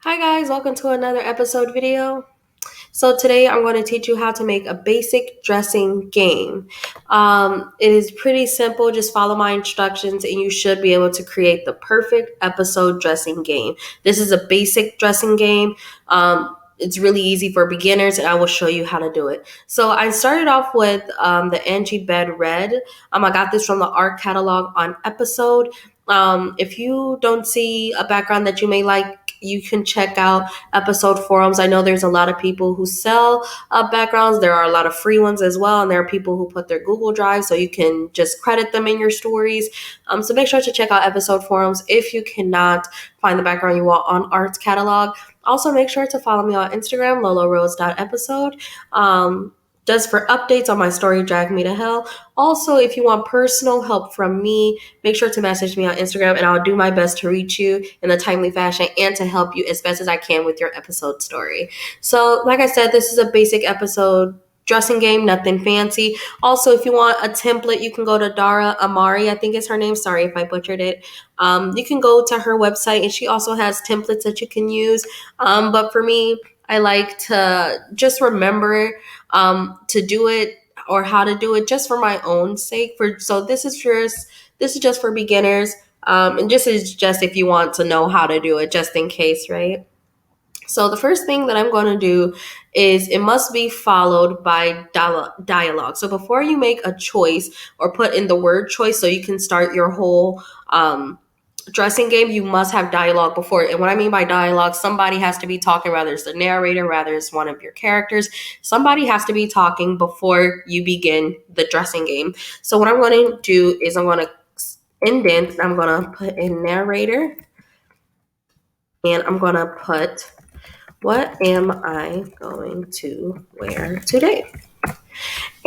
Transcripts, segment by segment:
Hi guys, welcome to another episode video. So today I'm going to teach you how to make a basic dressing game. It is pretty simple. Just follow my instructions and you should be able to create the perfect episode dressing game. This is a basic dressing game. It's really easy for beginners and I will show you how to do it. So I started off with the Angie Bed Red. I got this from the art catalog on Episode. If you don't see a background that you may like, you can check out Episode forums. I know there's a lot of people who sell backgrounds. There are a lot of free ones as well, and there are people who put their Google Drive, so you can just credit them in your stories. So make sure to check out Episode forums if you cannot find the background you want on Arts Catalog. Also, make sure to follow me on Instagram, lolorose.episode. Just for updates on my story, Drag Me to Hell. Also, if you want personal help from me, make sure to message me on Instagram and I'll do my best to reach you in a timely fashion and to help you as best as I can with your episode story. So, like I said, this is a basic episode dressing game, nothing fancy. Also, if you want a template, you can go to Dara Amari, I think is her name. Sorry if I butchered it. You can go to her website and she also has templates that you can use. But for me, I like to just remember to do it or how to do it just for my own sake. So this is just for beginners, and this is just if you want to know how to do it, just in case, right? So the first thing that I'm going to do is it must be followed by dialogue. So before you make a choice or put in the word choice, so you can start your whole dressing game, you must have dialogue before it. And what I mean by dialogue, somebody has to be talking, whether it's the narrator, whether it's one of your characters. Somebody has to be talking before you begin the dressing game. So what I'm going to do is I'm going to indent, I'm going to put in narrator, and I'm going to put, what am I going to wear today?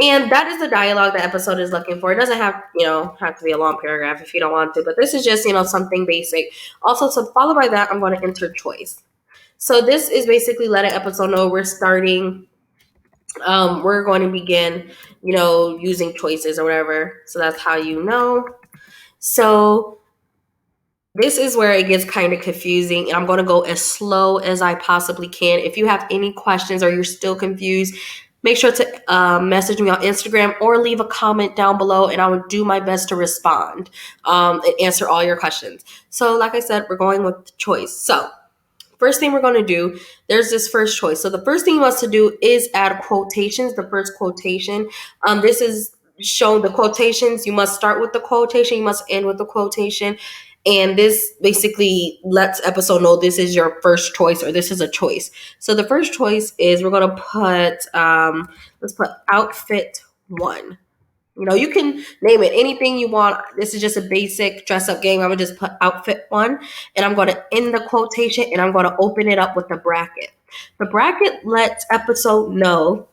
And that is the dialogue the episode is looking for. It doesn't have to be a long paragraph if you don't want to, but this is just, something basic. Also, so followed by that, I'm going to enter choice. So this is basically letting episode know we're starting, we're going to begin, using choices or whatever. So that's how you know. So this is where it gets kind of confusing, and I'm going to go as slow as I possibly can. If you have any questions or you're still confused, make sure to message me on Instagram or leave a comment down below, and I will do my best to respond and answer all your questions. So like I said, we're going with choice. So first thing we're going to do, there's this first choice. So the first thing you want to do is add quotations, the first quotation. This is shown the quotations. You must start with the quotation. You must end with the quotation. And this basically lets episode know this is your first choice or this is a choice. So the first choice is we're going to put, let's put outfit 1. You can name it anything you want. This is just a basic dress up game. I'm going to just put outfit 1 and I'm going to end the quotation and I'm going to open it up with the bracket. The bracket lets episode know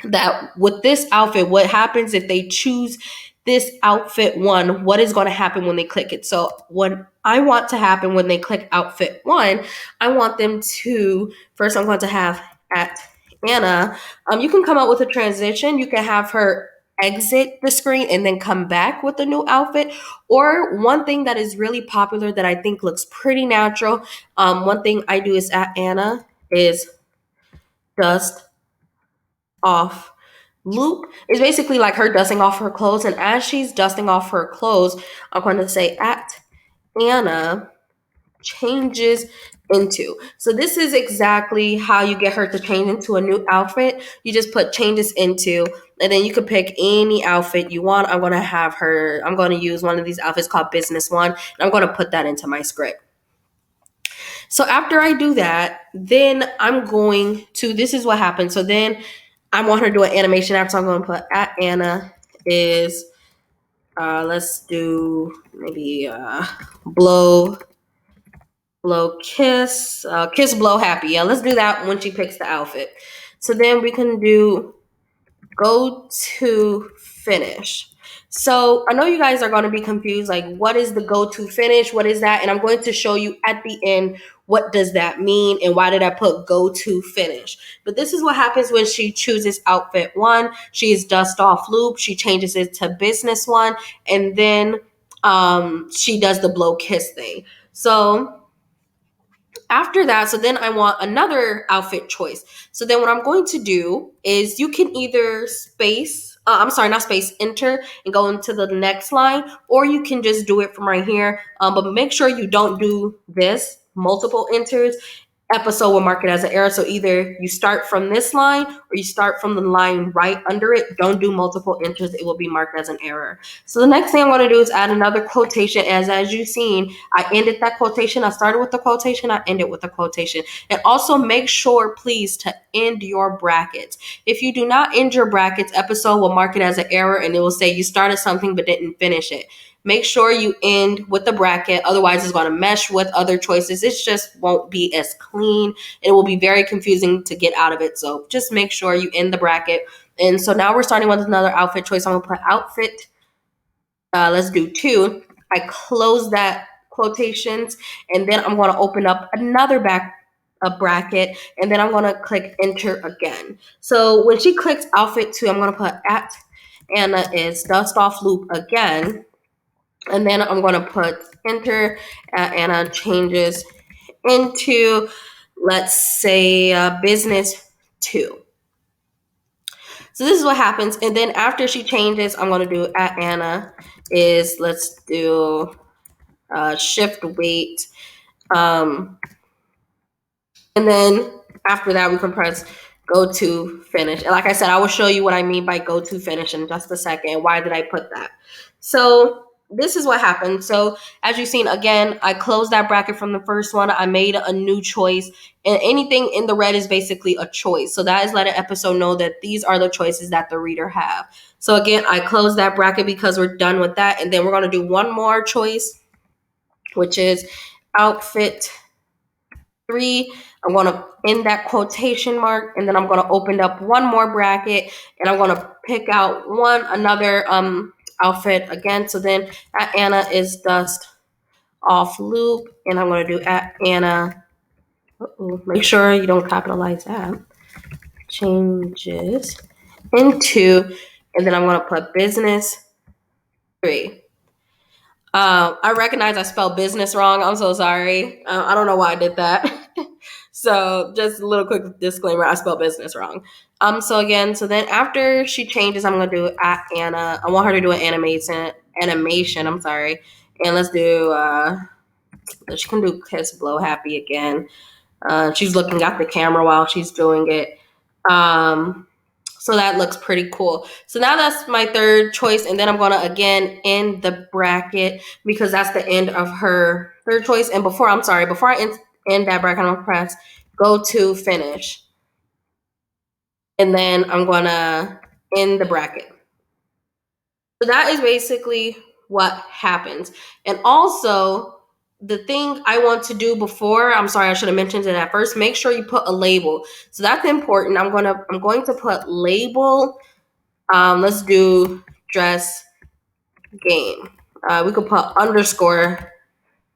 that with this outfit, what happens if they choose this outfit 1, what is going to happen when they click it. So what I want to happen when they click outfit 1, I want them to, first I'm going to have at Anna, you can come up with a transition. You can have her exit the screen and then come back with a new outfit. Or one thing that is really popular that I think looks pretty natural, one thing I do is at Anna is dust off loop. Is basically like her dusting off her clothes, and as she's dusting off her clothes, I'm going to say at Anna changes into. So this is exactly how you get her to change into a new outfit. You just put changes into, and then you can pick any outfit you want. I'm going to use one of these outfits called Business One, and I'm going to put that into my script. So after I do that, then this is what happens. So then I want her to do an animation after, so I'm going to put at Anna is, let's do maybe blow, kiss, kiss, blow, happy. Yeah, let's do that when she picks the outfit. So then we can do go to finish. So I know you guys are going to be confused, like what is the go to finish? What is that? And I'm going to show you at the end what does that mean and why did I put go to finish. But this is what happens when she chooses outfit 1. She is dust off loop. She changes it to Business One, and then she does the blow kiss thing. So After that, so then I want another outfit choice. So then what I'm going to do is you can either not space, enter and go into the next line, or you can just do it from right here. But make sure you don't do this multiple enters. Episode will mark it as an error. So either you start from this line or you start from the line right under it. Don't do multiple enters. It will be marked as an error. So the next thing I'm going to do is add another quotation. As you've seen, I ended that quotation. I started with the quotation. I ended with the quotation. And also make sure, please, to end your brackets. If you do not end your brackets, episode will mark it as an error and it will say you started something but didn't finish it. Make sure you end with the bracket. Otherwise, it's going to mesh with other choices. It just won't be as clean. It will be very confusing to get out of it. So just make sure you end the bracket. And so now we're starting with another outfit choice. I'm going to put outfit. Let's do 2. I close that quotations. And then I'm going to open up another bracket. And then I'm going to click enter again. So when she clicks outfit 2, I'm going to put at Anna is dust off loop again. And then I'm going to put enter Anna changes into, let's say, business 2. So this is what happens. And then after she changes, I'm going to do at Anna is, let's do shift weight. And then after that, we can press go to finish. And like I said, I will show you what I mean by go to finish in just a second. Why did I put that? So this is what happened. So as you've seen, again, I closed that bracket from the first one. I made a new choice, and anything in the red is basically a choice. So that is letting episode know that these are the choices that the reader have. So again, I closed that bracket because we're done with that. And then we're going to do one more choice, which is outfit 3. I'm going to end that quotation mark, and then I'm going to open up one more bracket, and I'm going to pick out another outfit again. So then at Anna is dust off loop, and I'm going to do at Anna. Make sure you don't capitalize that. Changes into, and then I'm going to put business 3. I recognize I spelled business wrong. I'm so sorry. I don't know why I did that. So just a little quick disclaimer, I spelled business wrong. So then after she changes, I'm going to do at Anna. I want her to do an animation, I'm sorry. And let's do, she can do kiss blow happy again. She's looking at the camera while she's doing it. So that looks pretty cool. So now that's my third choice. And then I'm going to, again, end the bracket because that's the end of her third choice. And before I end that bracket, I'm going to press go to finish. And then I'm going to end the bracket. So that is basically what happens. And also, the thing I want to do before, I'm sorry, I should have mentioned it at first, make sure you put a label. So that's important. I'm going to put label. Let's do dress game. We could put underscore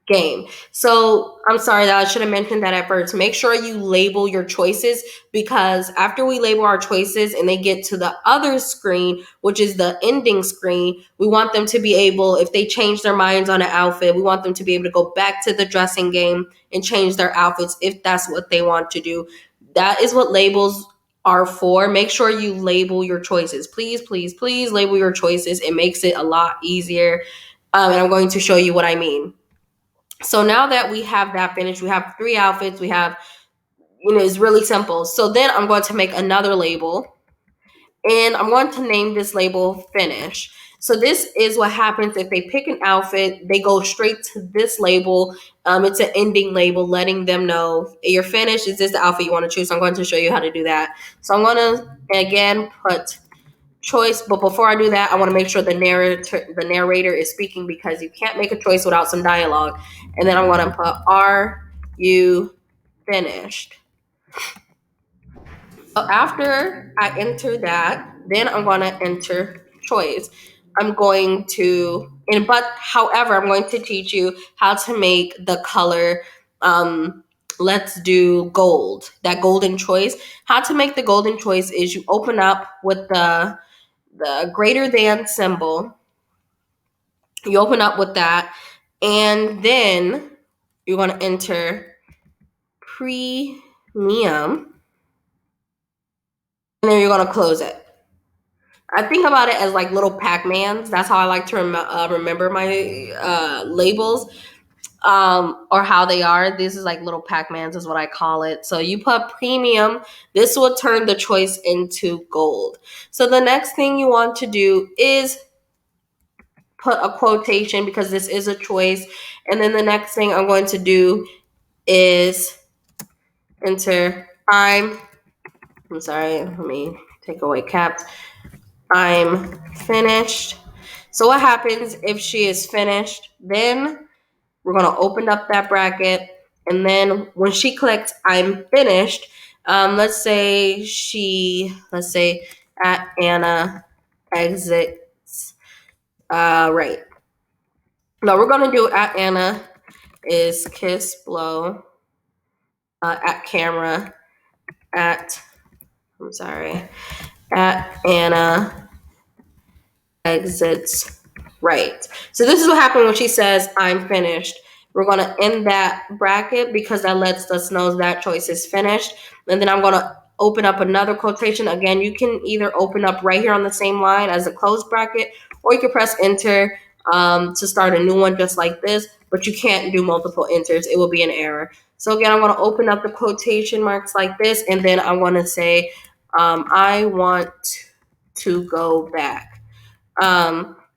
game. So I'm sorry that I should have mentioned that at first. Make sure you label your choices, because after we label our choices and they get to the other screen, which is the ending screen, we want them to be able, if they change their minds on an outfit, we want them to be able to go back to the dressing game and change their outfits if that's what they want to do. That is what labels are for. Make sure you label your choices. Please, please, please label your choices. It makes it a lot easier. And I'm going to show you what I mean. So now that we have that finished, we have 3 outfits. We have, it's really simple. So then I'm going to make another label, and I'm going to name this label finish. So this is what happens if they pick an outfit, they go straight to this label. It's an ending label letting them know you're finished. Is this the outfit you want to choose? So I'm going to show you how to do that. So I'm going to, again, put choice, but before I do that, I want to make sure the narrator is speaking, because you can't make a choice without some dialogue. And then I'm going to put, are you finished? So after I enter that, then I'm going to enter choice. However, I'm going to teach you how to make the color, let's do gold, that golden choice. How to make the golden choice is you open up with the greater than symbol. You open up with that, and then you're going to enter premium, and then you're going to close it. I think about it as like little Pac-Mans. That's how I like to remember my labels, or how they are. This is like little Pac-Mans is what I call it. So you put premium. This will turn the choice into gold. So the next thing you want to do is put a quotation because this is a choice. And then the next thing I'm going to do is enter I'm sorry, let me take away caps. I'm finished. So what happens if she is finished? Then we're going to open up that bracket. And then when she clicks I'm finished, let's say at Anna exits right. No, we're going to do at Anna is kiss blow at camera at Anna exits right. So this is what happened when she says I'm finished. We're going to end that bracket because that lets us know that choice is finished. And then I'm going to open up another quotation. Again, you can either open up right here on the same line as a closed bracket, or you can press enter to start a new one just like this, but you can't do multiple enters. It will be an error. So again, I'm going to open up the quotation marks like this, and then I'm going to say, I want to go back.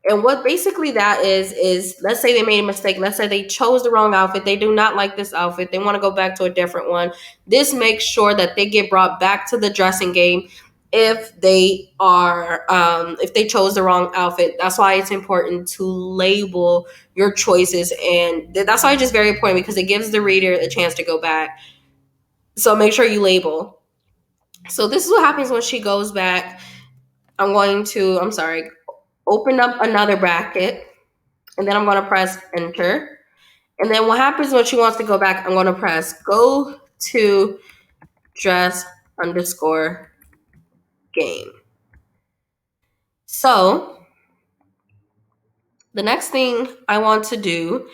And what basically that is let's say they made a mistake. Let's say they chose the wrong outfit. They do not like this outfit. They want to go back to a different one. This makes sure that they get brought back to the dressing game if they chose the wrong outfit. That's why it's important to label your choices, and that's why it's just very important because it gives the reader a chance to go back. So make sure you label. So this is what happens when she goes back. Open up another bracket, and then I'm going to press enter. And then what happens when she wants to go back, I'm going to press go to dress underscore game. So the next thing I want to do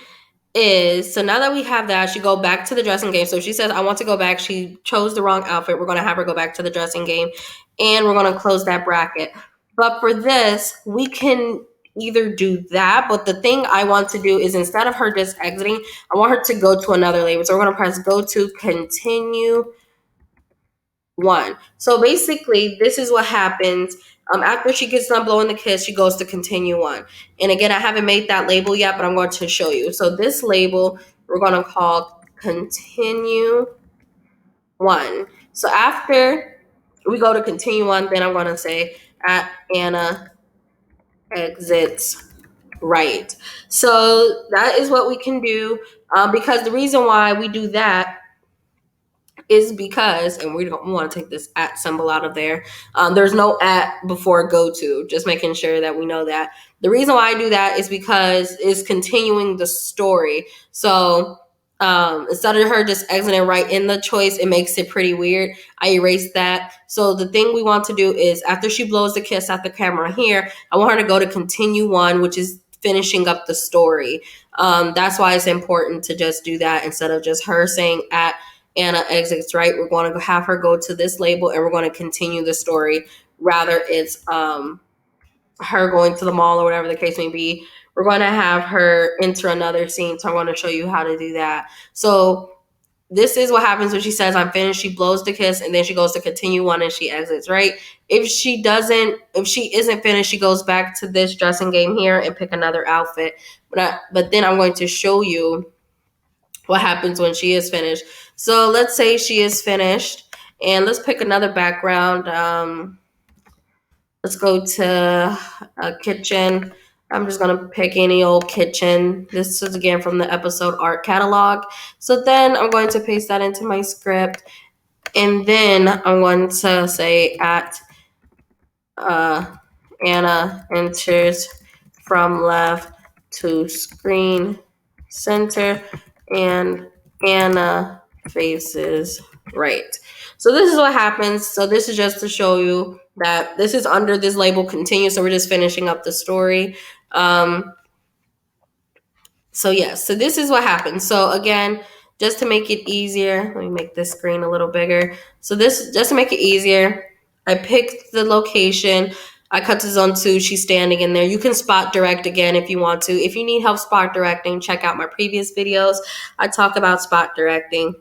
is, so now that we have that, she go back to the dressing game. So she says, I want to go back. She chose the wrong outfit. We're going to have her go back to the dressing game, and we're going to close that bracket. But for this, we can either do that, but the thing I want to do is instead of her just exiting, I want her to go to another label. So we're going to press go to continue one. So basically, this is what happens. After she gets done blowing the kiss, she goes to continue one. And again, I haven't made that label yet, but I'm going to show you. So this label, we're going to call continue one. So after we go to continue one, then I'm going to say at Anna exits right. So that is what we can do, because the reason why we do that is because, and we don't want to take this at symbol out of there. There's no at before go to, just making sure that we know that. The reason why I do that is because it's continuing the story. So instead of her just exiting right in the choice, it makes it pretty weird. I erased that. So the thing we want to do is after she blows the kiss at the camera here, I want her to go to continue one, which is finishing up the story. That's why it's important to just do that instead of just her saying at Anna exits right. We're going to have her go to this label and we're going to continue the story. Rather, it's her going to the mall or whatever the case may be. We're going to have her enter another scene. So I'm going to show you how to do that. So this is what happens when she says I'm finished. She blows the kiss and then she goes to continue one and she exits, right? If she isn't finished, she goes back to this dressing game here and pick another outfit. But then I'm going to show you what happens when she is finished. So let's say she is finished, and let's pick another background. Let's go to a kitchen. I'm just going to pick any old kitchen. This is again from the episode art catalog. So then I'm going to paste that into my script, and then I'm going to say at Anna enters from left to screen center, and Anna faces right. So this is what happens. So this is just to show you that this is under this label continue. So we're just finishing up the story. So yes, so this is what happens. So again, just to make it easier, let me make this screen a little bigger. So this, just to make it easier, I picked the location. I cut to zone 2. She's standing in there. You can spot direct again if you want to. If you need help spot directing, check out my previous videos. I talk about spot directing.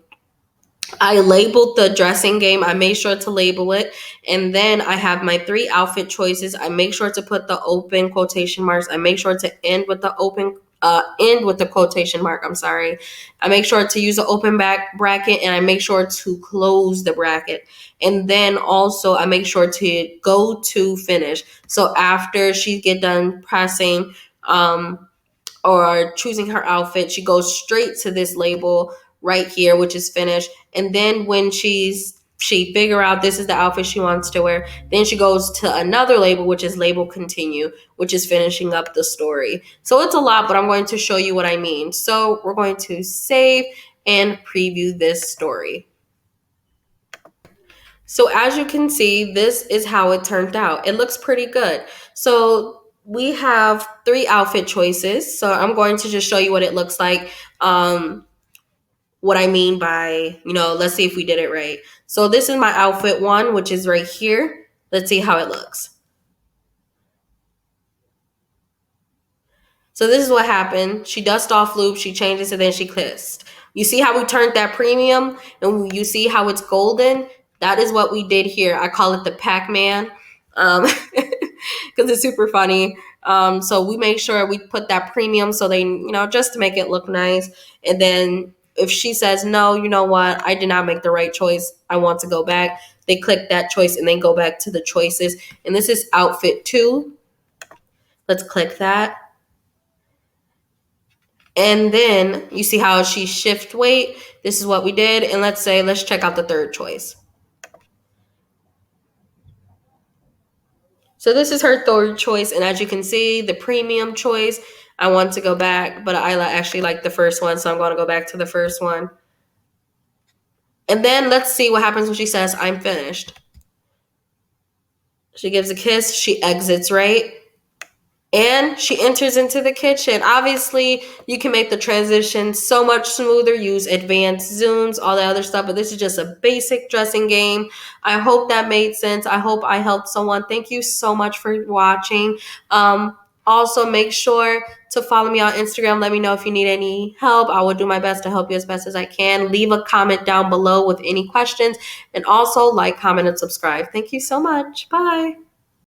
I labeled the dressing game. I made sure to label it. And then I have my 3 outfit choices. I make sure to put the open quotation marks. I make sure to end with the quotation mark. I'm sorry. I make sure to use the open back bracket, and I make sure to close the bracket. And then also I make sure to go to finish. So after she get done pressing, or choosing her outfit, she goes straight to this label right here, which is finished. And then when she figure out this is the outfit she wants to wear, then she goes to another label, which is label continue, which is finishing up the story. So it's a lot, but I'm going to show you what I mean. So we're going to save and preview this story. So as you can see, this is how it turned out. It looks pretty good. So we have 3 outfit choices. So I'm going to just show you what it looks like. What I mean by, let's see if we did it right. So this is my outfit 1, which is right here. Let's see how it looks. So this is what happened. She dust off loop, she changes it, then she kissed. You see how we turned that premium, and you see how it's golden? That is what we did here. I call it the Pac-Man, because it's super funny. So we make sure we put that premium so they, just to make it look nice. And then if she says, no, you know what, I did not make the right choice, I want to go back, they click that choice and then go back to the choices. And this is outfit 2. Let's click that. And then you see how she shift weight. This is what we did. And let's check out the 3rd choice. So this is her 3rd choice. And as you can see, the premium choice, I want to go back, but I actually like the first one. So I'm going to go back to the first one. And then let's see what happens when she says, I'm finished. She gives a kiss. She exits, right? And she enters into the kitchen. Obviously, you can make the transition so much smoother, use advanced zooms, all that other stuff, but this is just a basic dressing game. I hope that made sense. I hope I helped someone. Thank you so much for watching. Also, make sure to follow me on Instagram. Let me know if you need any help. I will do my best to help you as best as I can. Leave a comment down below with any questions. And also like, comment, and subscribe. Thank you so much. Bye.